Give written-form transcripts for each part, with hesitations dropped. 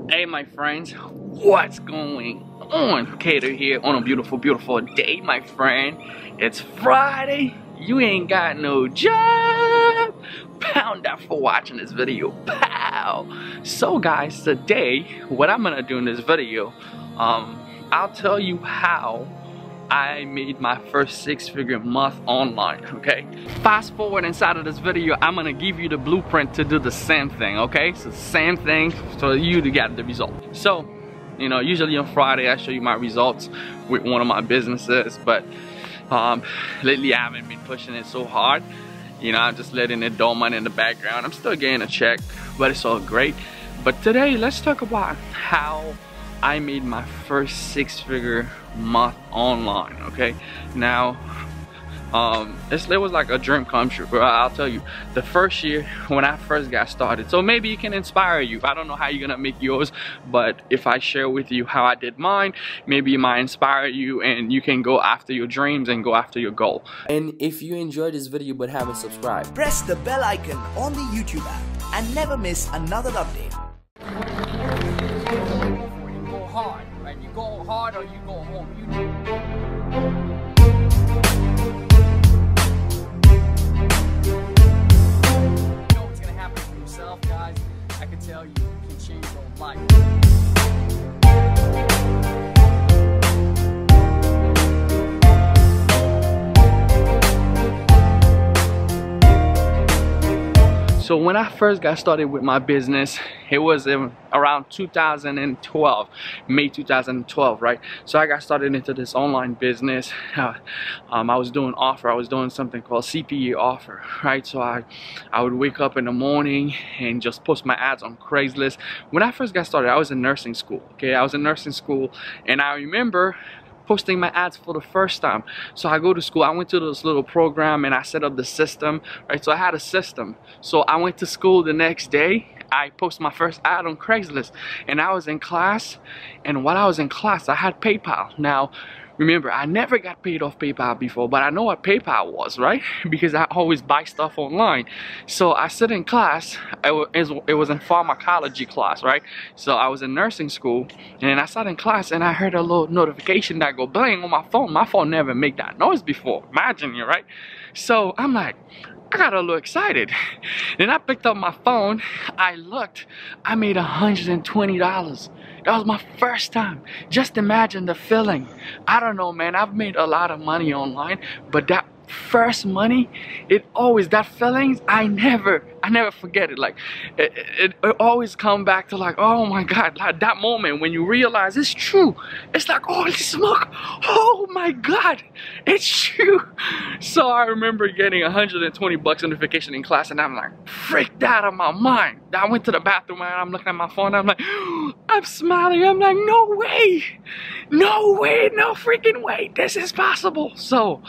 Hey my friends, what's going on? Keder here on a beautiful day, my friend. It's Friday, you ain't got no job. Pound that for watching this video, pow. So guys, today what I'm gonna do in this video, I'll tell you how I made my first six-figure month online, okay? Fast forward inside of this video, I'm gonna give you the blueprint to do the same thing, okay? So same thing for you to get the result. So, you know, usually on Friday I show you my results with one of my businesses, but lately I haven't been pushing it so hard. You know, I'm just letting it dormant in the background. I'm still getting a check, but it's all great. But today, let's talk about how I made my first six-figure month online, okay? Now, it was like a dream come true, bro. I'll tell you, the first year when I first got started, so maybe it can inspire you. I don't know how you're gonna make yours, but if I share with you how I did mine, maybe it might inspire you and you can go after your dreams and go after your goal. And if you enjoyed this video but haven't subscribed, press the bell icon on the YouTube app and never miss another update. Hard, right? You go hard or you go home. You know what's gonna happen for yourself, guys. I can tell you can change your life. So when I first got started with my business, it was around 2012, May 2012, right? So I got started into this online business. I was doing something called CPA offer, right? So I would wake up in the morning and just post my ads on Craigslist. When I first got started, I was in nursing school, okay? I was in nursing school, and I remember posting my ads for the first time. So I go to school, I went to this little program and I set up the system, right? So I had a system. So I went to school the next day, I posted my first ad on Craigslist, and I was in class, and while I was in class I had PayPal. Now remember, I never got paid off PayPal before, but I know what PayPal was, right? Because I always buy stuff online. So I sit in class, it was in pharmacology class, right? So I was in nursing school, and I sat in class and I heard a little notification that go bling on my phone. My phone never made that noise before, imagine you, right? So I'm like, I got a little excited. Then I picked up my phone, I looked, I made $120. That was my first time. Just imagine the feeling. I don't know, man, I've made a lot of money online, but that first money, that feelings, I never forget it. Like it always come back to like, oh my God, like that moment when you realize it's true. It's like, holy smoke, oh my God, it's true. So I remember getting $120 notification in class, and I'm like freaked out of my mind. I went to the bathroom and I'm looking at my phone, I'm like, I'm smiling, I'm like, no way, no freaking way, this is possible. So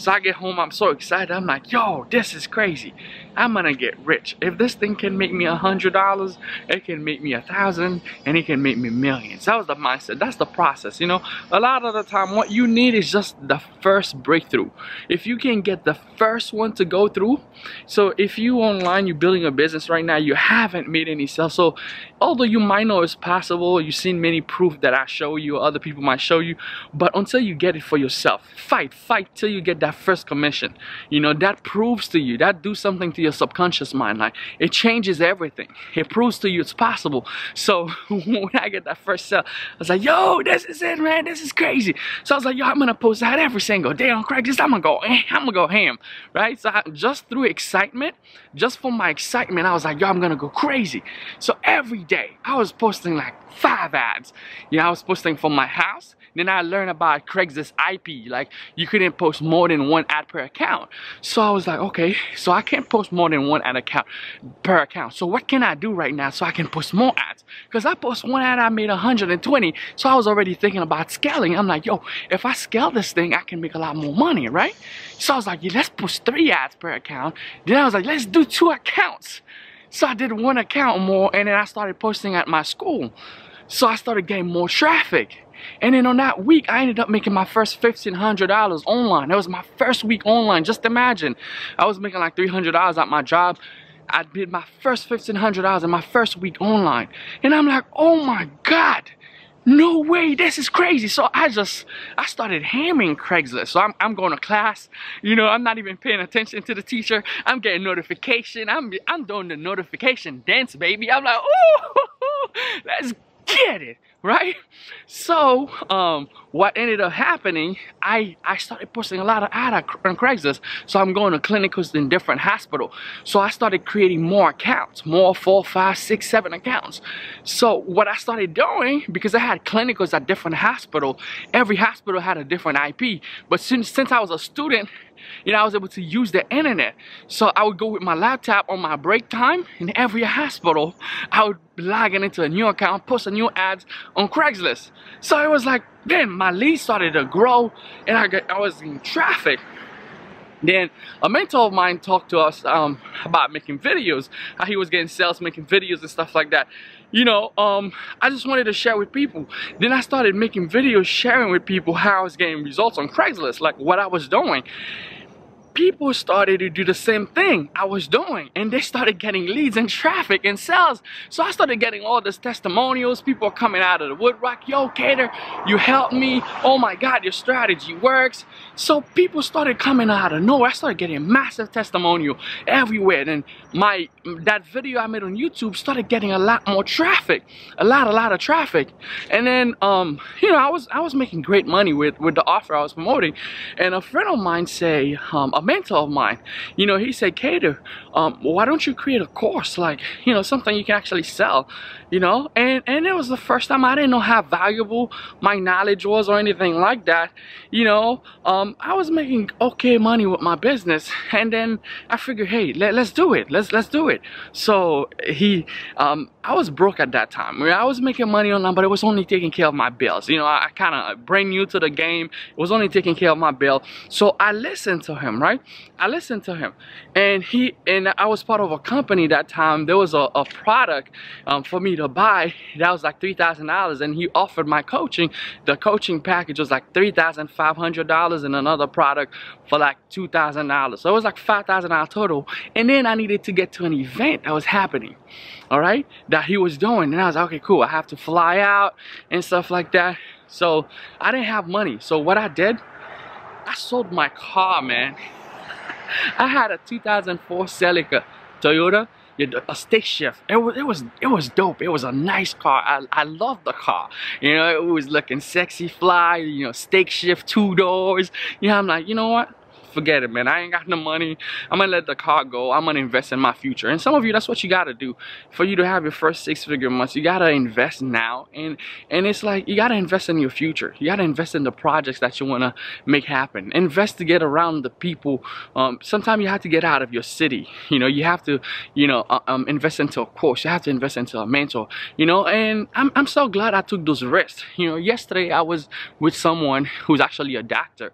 I get home, I'm so excited, I'm like, yo, this is crazy. I'm gonna get rich. If this thing can make me $100, it can make me 1,000, and it can make me millions. That was the mindset, that's the process, you know. A lot of the time, what you need is just the first breakthrough. If you can get the first one to go through, so if you online, you're building a business right now, you haven't made any sales, so although you might know it's possible, you've seen many proof that I show you, other people might show you, but until you get it for yourself, fight till you get that first commission. You know, that proves to you, that do something to your subconscious mind. Like, it changes everything. It proves to you it's possible. So when I get that first sale, I was like, yo, this is it, man, this is crazy. So I was like, yo, I'm gonna post that every single day on Craigslist. I'm gonna go ham, right? So just through excitement, just for my excitement, I was like, yo, I'm gonna go crazy. So every day I was posting like 5 ads. Yeah, I was posting from my house. Then I learned about Craigslist IP, like you couldn't post more than 1 ad per account. So I was like, okay, so I can't post more than 1 ad per account. So what can I do right now so I can post more ads? Because I post 1 ad, I made 120. So I was already thinking about scaling. I'm like, yo, if I scale this thing, I can make a lot more money, right? So I was like, yeah, let's post 3 ads per account. Then I was like, let's do 2 accounts. So I did 1 account more, and then I started posting at my school. So I started getting more traffic. And then on that week, I ended up making my first $1,500 online. That was my first week online. Just imagine. I was making like $300 at my job. I did my first $1,500 in my first week online. And I'm like, oh my God, no way, this is crazy. So I started hammering Craigslist. So I'm going to class, you know, I'm not even paying attention to the teacher. I'm getting notification. I'm doing the notification dance, baby. I'm like, oh, let's get it, right? So what ended up happening, I started posting a lot of ads on Craigslist. So I'm going to clinicals in different hospitals. So I started creating more accounts, more 4, 5, 6, 7 accounts. So what I started doing, because I had clinicals at different hospitals, every hospital had a different IP. But since I was a student, you know, I was able to use the internet. So I would go with my laptop on my break time in every hospital. I would log into a new account, post a new ads on Craigslist. So it was like, then my leads started to grow and I was in traffic. Then a mentor of mine talked to us about making videos, how he was getting sales making videos and stuff like that. You know, I just wanted to share with people. Then I started making videos sharing with people how I was getting results on Craigslist, like what I was doing. People started to do the same thing I was doing, and they started getting leads and traffic and sales. So I started getting all these testimonials. People are coming out of the woodwork. Yo, Keder, you helped me. Oh my God, your strategy works. So people started coming out of nowhere. I started getting massive testimonial everywhere. And that video I made on YouTube started getting a lot more traffic, a lot of traffic. And then you know, I was making great money with the offer I was promoting. And a friend of mine say, a mentor of mine, you know, he said, Keder, why don't you create a course, like, you know, something you can actually sell, you know? And it was the first time I didn't know how valuable my knowledge was or anything like that, you know. I was making okay money with my business, and then I figured, hey, let's do it, let's do it. So I was broke at that time. I was making money online, but it was only taking care of my bills. You know, I kind of brand new to the game. It was only taking care of my bill. So I listened to him, right? I listened to him, and I was part of a company that time. There was a product for me to buy that was like $3,000, and he offered my coaching. The coaching package was like $3,500, and another product for like $2,000. So it was like $5,000 total. And then I needed to get to an event that was happening, all right, that he was doing. And I was like, okay, cool, I have to fly out and stuff like that. So I didn't have money. So what I did, I sold my car, man. I had a 2004 Celica Toyota, a stick shift. It was dope. It was a nice car. I loved the car. You know, it was looking sexy, fly. You know, stick shift, 2 doors. You know, I'm like, you know what? Forget it, man. I ain't got no money. I'm gonna let the car go. I'm gonna invest in my future. And some of you, that's what you gotta do. For you to have your first 6-figure months, you gotta invest now. And it's like, you gotta invest in your future. You gotta invest in the projects that you wanna make happen. Invest to get around the people. Sometimes you have to get out of your city. You know, you have to, you know, invest into a course. You have to invest into a mentor. You know, and I'm so glad I took those risks. You know, yesterday I was with someone who's actually a doctor,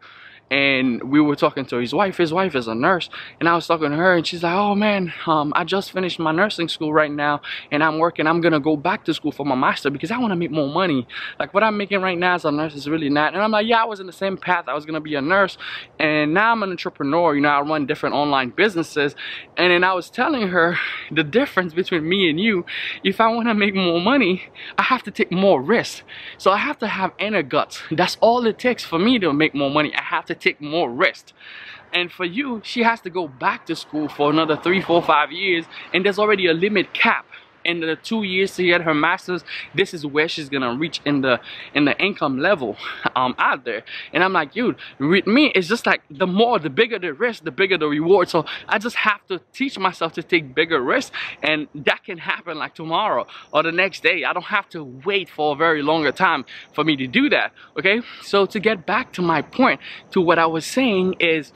and we were talking to his wife. His wife is a nurse, and I was talking to her, and she's like, oh man, I just finished my nursing school right now, and I'm gonna go back to school for my master because I want to make more money. Like, what I'm making right now as a nurse is really not. And I'm like, yeah, I was in the same path. I was gonna be a nurse, and now I'm an entrepreneur. You know, I run different online businesses. And then I was telling her the difference between me and you. If I want to make more money, I have to take more risks. So I have to have inner guts. That's all it takes for me to make more money. I have to take more risks. And for you, she has to go back to school for another 3, 4, 5 years, and there's already a limit cap. In the 2 years to get her master's, this is where she's gonna reach in the income level out there. And I'm like, dude, with me, it's just like the bigger the risk, the bigger the reward. So I just have to teach myself to take bigger risks, and that can happen like tomorrow or the next day. I don't have to wait for a very longer time for me to do that. Okay, so to get back to my point, to what I was saying is,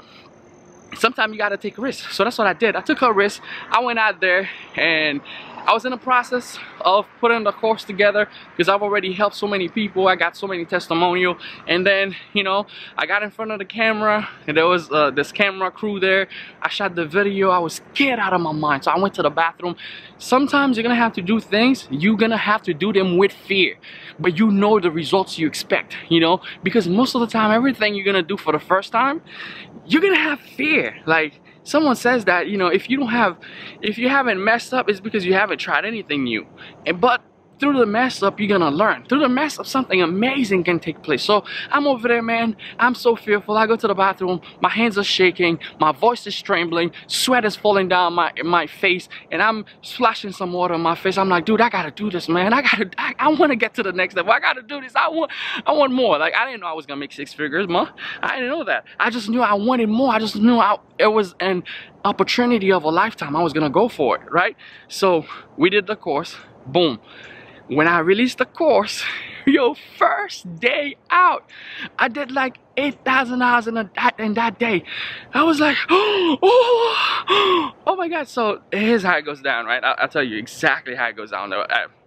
sometimes you gotta take a risk. So that's what I did. I took a risk. I went out there, and I was in the process of putting the course together because I've already helped so many people. I got so many testimonials. And then, you know, I got in front of the camera, and there was this camera crew there. I shot the video. I was scared out of my mind. So I went to the bathroom. Sometimes you're gonna have to do things. You're gonna have to do them with fear, but you know the results you expect, you know, because most of the time, everything you're gonna do for the first time, you're gonna have fear. Like, someone says that, you know, if you haven't messed up, it's because you haven't tried anything new. But through the mess up, you're gonna learn. Through the mess up, something amazing can take place. So I'm over there, man. I'm so fearful. I go to the bathroom. My hands are shaking. My voice is trembling. Sweat is falling down my face, and I'm splashing some water on my face. I'm like, dude, I gotta do this, man. I want to get to the next level. I gotta do this. I want more. Like, I didn't know I was gonna make 6 figures, man. I didn't know that. I just knew I wanted more. I just knew it was an opportunity of a lifetime. I was gonna go for it, right? So we did the course. Boom. When I released the course, yo, first day out, I did like $8,000 in that day. I was like, oh my God. So here's how it goes down, right? I'll tell you exactly how it goes down.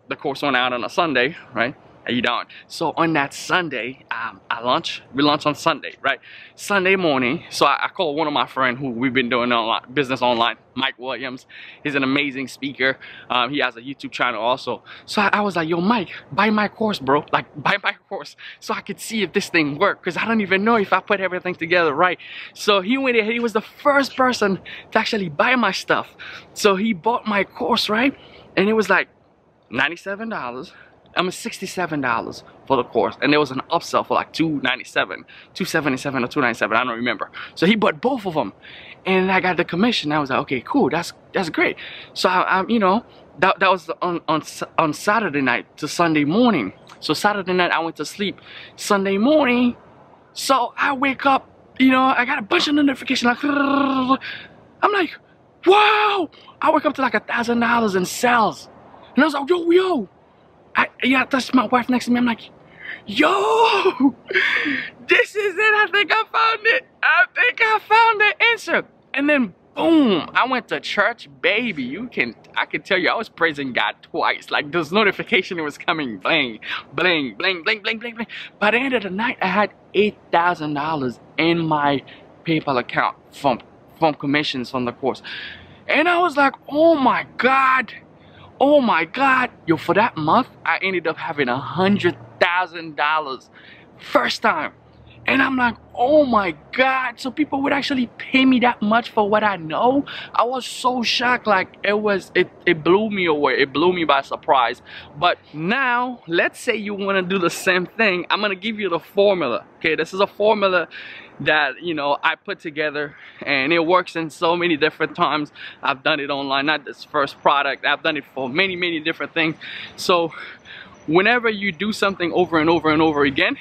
The course went out on a Sunday, right? How you doing? So on that Sunday, we launched on Sunday, right? Sunday morning. So I called one of my friends who we've been doing business online, Mike Williams. He's an amazing speaker. He has a YouTube channel also. So I was like, yo, Mike, buy my course, bro. Like, buy my course so I could see if this thing worked, because I don't even know if I put everything together right. So he went ahead. He was the first person to actually buy my stuff. So he bought my course, right? And it was like $97. $67 for the course, and there was an upsell for like $297, $277 or $297. I don't remember. So he bought both of them, and I got the commission. I was like, okay, cool, that's great. So I you know, that was on Saturday night to Sunday morning. So Saturday night I went to sleep. Sunday morning, so I wake up. You know, I got a bunch of notifications. Like, I'm like, wow! I wake up to like $1,000 in sales, and I was like, yo. I touched my wife next to me. I'm like, yo, this is it. I think I found it. I think I found the answer. And then boom, I went to church, baby. I can tell you, I was praising God twice. Like, this notification was coming, bling, bling, bling, bling, bling, bling, bling. By the end of the night, I had $8,000 in my PayPal account from commissions from the course. And I was like, oh my God. Oh my God, yo, for that month, I ended up having $100,000 first time. And I'm like, oh my God, so people would actually pay me that much for what I know? I was so shocked. Like, it blew me away. It blew me by surprise. But now, let's say you want to do the same thing. I'm going to give you the formula. Okay, this is a formula that, you know, I put together, and it works in so many different times. I've done it online, not this first product. I've done it for many different things. So whenever you do something over and over and over again,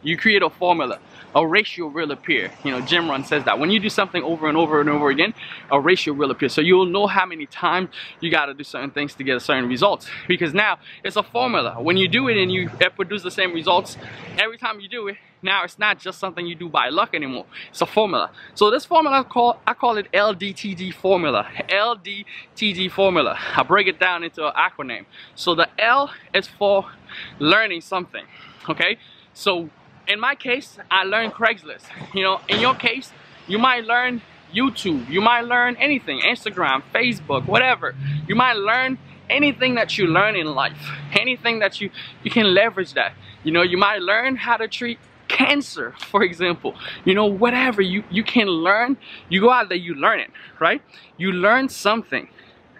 you create a formula. A ratio will appear. You know, Jim Rohn says that when you do something over and over and over again, a ratio will appear. So you'll know how many times you got to do certain things to get certain results, because now it's a formula. When you do it and you produce the same results every time you do it, now it's not just something you do by luck anymore. It's a formula. So this formula I call it LDTD formula. LDTD formula. I break it down into an acronym. So the L is for learning something. Okay. So in my case, I learned Craigslist. You know, in your case, you might learn YouTube. You might learn anything, Instagram, Facebook, whatever. You might learn anything that you learn in life. Anything that you can leverage that. You know, you might learn how to treat cancer, for example. You know, whatever you can learn. You go out there, you learn it, right? You learn something.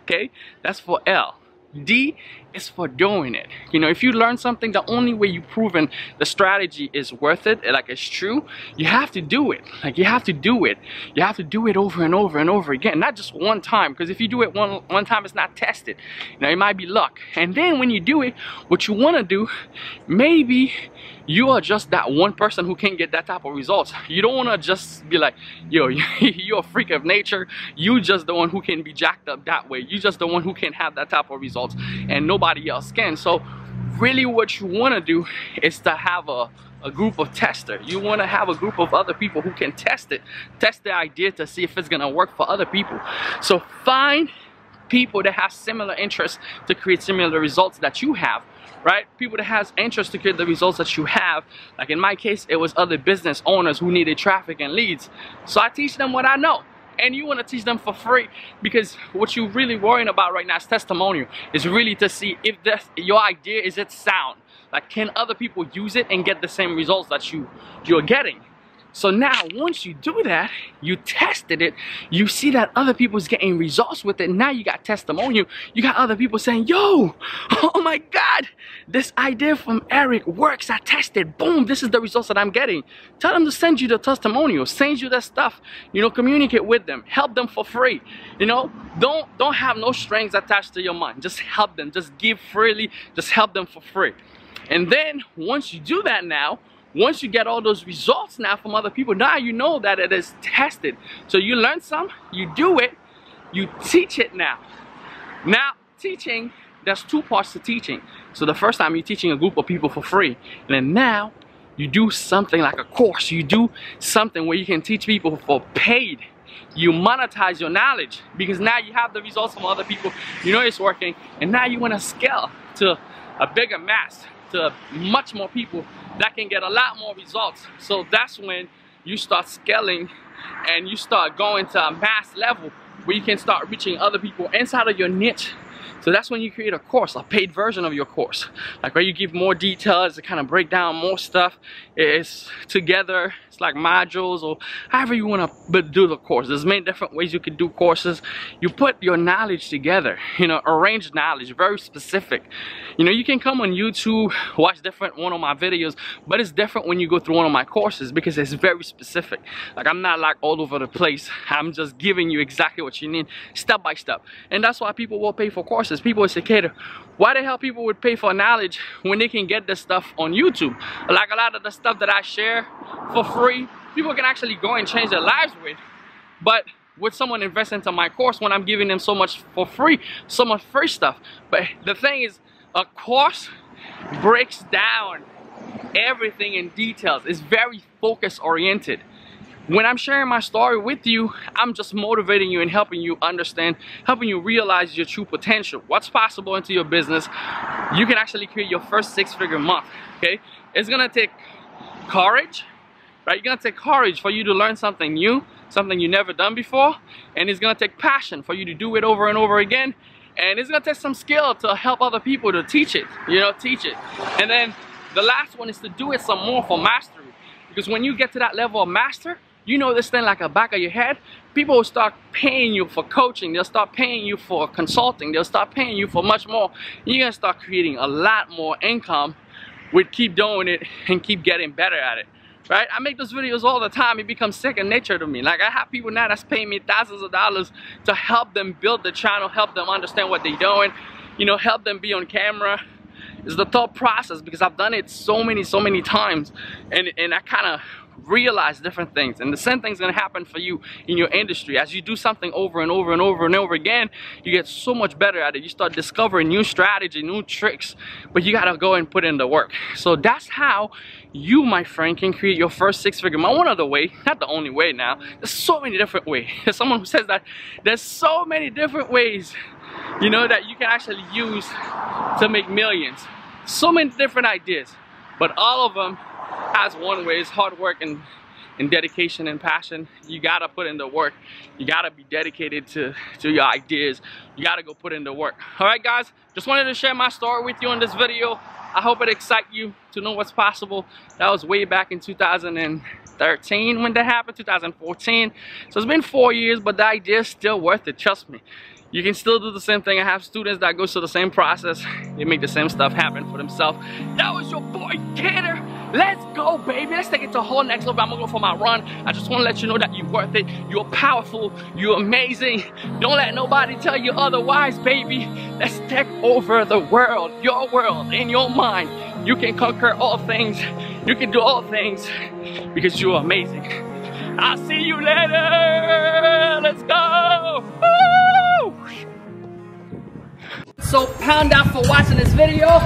Okay, that's for L. D is for doing it. You know, if you learn something, the only way you've proven the strategy is worth it, like it's true, you have to do it. Like, you have to do it. You have to do it over and over and over again, not just one time. Because if you do it one time, it's not tested. You know, it might be luck. And then when you do it, what you want to do, maybe you are just that one person who can get that type of results. You don't want to just be like, yo, you're a freak of nature. You just the one who can be jacked up that way. You just the one who can have that type of results, and nobody else can. So really what you want to do is to have a group of testers. You want to have a group of other people who can test the idea to see if it's going to work for other people. So find people that have similar interests to create similar results that you have. Right? People that has interest to create the results that you have. Like in my case, it was other business owners who needed traffic and leads. So I teach them what I know. And you want to teach them for free, because what you're really worrying about right now is testimonial. Is really to see if your idea, is it sound? Like, can other people use it and get the same results that you're getting? So now once you do that, you tested it, you see that other people's getting results with it. Now you got testimonial, you got other people saying, yo, oh my God, this idea from Eric works. I tested, boom, this is the results that I'm getting. Tell them to send you the testimonial, send you that stuff, you know, communicate with them, help them for free. You know, don't have no strings attached to your mind. Just help them, just give freely, just help them for free. And then once you do that, now once you get all those results now from other people, now you know that it is tested. So you learn some, you do it, you teach it now. Now teaching, there's two parts to teaching. So the first time you're teaching a group of people for free, and then now you do something like a course. You do something where you can teach people for paid. You monetize your knowledge because now you have the results from other people, you know it's working, and now you want to scale to a bigger mass, to much more people that can get a lot more results. So that's when you start scaling and you start going to a mass level where you can start reaching other people inside of your niche. So that's when you create a course, a paid version of your course, like where you give more details to kind of break down more stuff. It's together, it's like modules or however you want to do the course. There's many different ways you can do courses. You put your knowledge together, you know, arranged knowledge, very specific. You know, you can come on YouTube, watch different one of my videos, but it's different when you go through one of my courses because it's very specific. Like I'm not like all over the place. I'm just giving you exactly what you need, step by step. And that's why people will pay for courses. People would say, Keder, why the hell people would pay for knowledge when they can get this stuff on YouTube? Like a lot of the stuff that I share for free, people can actually go and change their lives with. But would someone invest into my course when I'm giving them so much for free, so much free stuff? But the thing is, a course breaks down everything in details. It's very focus oriented. When I'm sharing my story with you, I'm just motivating you and helping you understand, helping you realize your true potential, what's possible into your business. You can actually create your first six-figure month, okay? It's gonna take courage, right? It's gonna take courage for you to learn something new, something you've never done before, and it's gonna take passion for you to do it over and over again, and it's gonna take some skill to help other people to teach it, you know, teach it. And then the last one is to do it some more for mastery, because when you get to that level of master, you know this thing like the back of your head, people will start paying you for coaching, they'll start paying you for consulting, they'll start paying you for much more. You're gonna start creating a lot more income with keep doing it and keep getting better at it, right? I make those videos all the time. It becomes second nature to me. Like I have people now that's paying me thousands of dollars to help them build the channel, help them understand what they're doing, you know, help them be on camera. It's the thought process because I've done it so many times, and I kind of realize different things. And the same thing's gonna happen for you in your industry. As you do something over and over and over and over again, you get so much better at it. You start discovering new strategy, new tricks, but you gotta go and put in the work. So that's how you, my friend, can create your first six-figure month. One other way, not the only way now, there's so many different ways. There's someone who says that there's so many different ways, you know, that you can actually use to make millions. So many different ideas, but all of them has one way. It's hard work and dedication and passion. You gotta put in the work. You gotta be dedicated to your ideas. You gotta go put in the work. All right, guys, just wanted to share my story with you in this video. I hope it excites you to know what's possible. That was way back in 2013 when that happened, 2014. So it's been 4 years, but the idea is still worth it, trust me. You can still do the same thing. I have students that go through the same process. They make the same stuff happen for themselves. That was your boy, Keder. Let's go, baby. Let's take it to a whole next level. I'm gonna go for my run. I just wanna let you know that you're worth it. You're powerful. You're amazing. Don't let nobody tell you otherwise, baby. Let's take over the world, your world, in your mind. You can conquer all things. You can do all things because you're amazing. I'll see you later. Let's go. Woo! So pound out for watching this video.